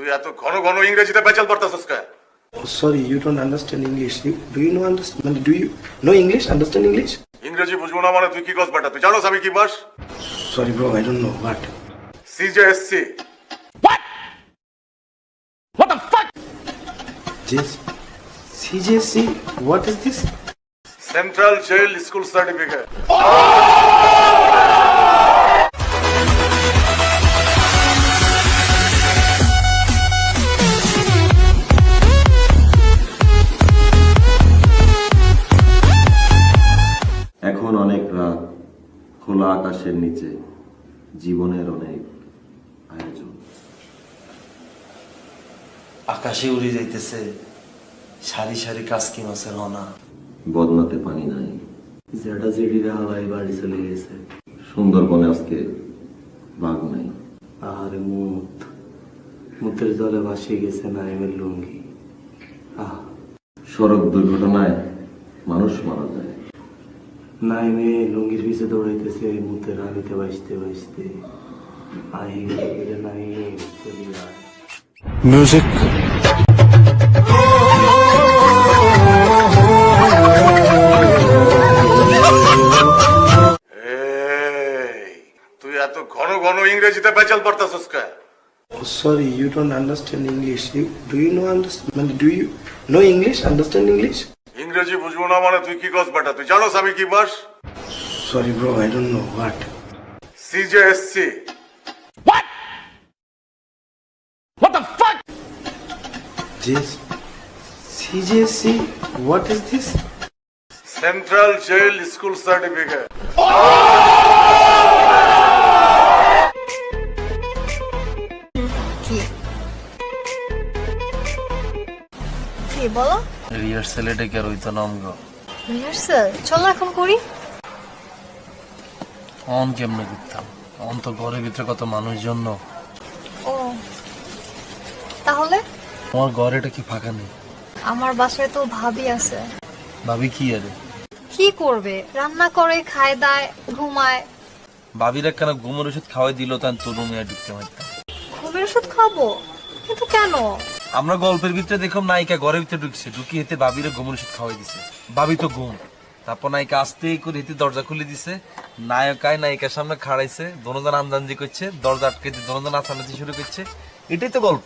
তুই এত ঘন ঘন ইংরেজিতে পেঁচাল পারতাছস কে? Oh, sorry, you don't understand English. Do you know understand? Do you know English? Understand English? ইংরেজি বুঝবো না মানে তুই কি কস বেটা? তুই জানোস আমি কি বাস? Sorry, bro. I don't know what. CJSC. Yes. CJC. What is this? Central jail school certificate. এখন অনেক রাত, খোলা আকাশের নিচে জীবনের অনেক আয়োজন। আকাশে উড়ে যাইতেছে সারি সারি কাসকি মাছের হনা। বদনাতে পানি নাই, জেডা জেডিরা হাওয়ায় বাড়ি চলে গেছে। সুন্দরবনে আজকে বাঘ নাই। আহারে মুতের জলে ভাসিয়ে গেছে নাইমের লুঙ্গি। সড়ক দুর্ঘটনায় মানুষ মারা যায়। নাইমে লুঙ্গির পিছে দৌড়াইতেছে মুতের রানিতে বাঁচতে বাঁচতে। আহিরে নাই চলি আয়। Music. তুই এত ঘন ঘন ইংরেজিতে পেঁচাল পারতাছস কে? Oh, sorry, you don't understand English. Do you know understand? Do you know English? Understand English? ইংরেজি বুঝবো না মানে তুই কি কস বেটা? তুই জানোস আমি কি বাস? Sorry, bro. I don't know what. CJSC. Yes. CJC. What is this? Central jail school certificate. কি বলো? রিহার্সাল এটা কি আর হইতো না আমগো? রিহার্সাল চলো এখন করি। অন কেমনে করতাম? অন তো ঘরের ভিতরে কত মানুষজন। ও তাহলে তোমার ঘর এটা কি ফাঁকা নেই? আমার বাসায় তো ভাবি আছে। ভাবি কি আরে? কি করবে? রান্না করে, খায় দায়, ঘুমায়। ভাবির একখানা ঘুমের ওষুধ খাওয়াই দিল তাই তোর রুমে ঢুকতে পারতাম। ঘুমের ওষুধ খাবো? কিন্তু কেন? আমরা গল্পের ভিতরে দেখলাম নায়িকা ঘরের ভিতরে ঢুকছে, ঢুকি হেতে ভাবিরে ঘুমের ওষুধ খাওয়াই দিছে। ভাবি তো ঘুম। তারপর নায়িকা আস্তে করে হেতে দরজা খুলে দিছে। নায়িকার সামনে খাড়াইছে, দোনোজন আমদানজি করছে, দরজা আটকে দিয়ে দোনোজন নাচানাচি শুরু করছে। এটাই তো গল্প।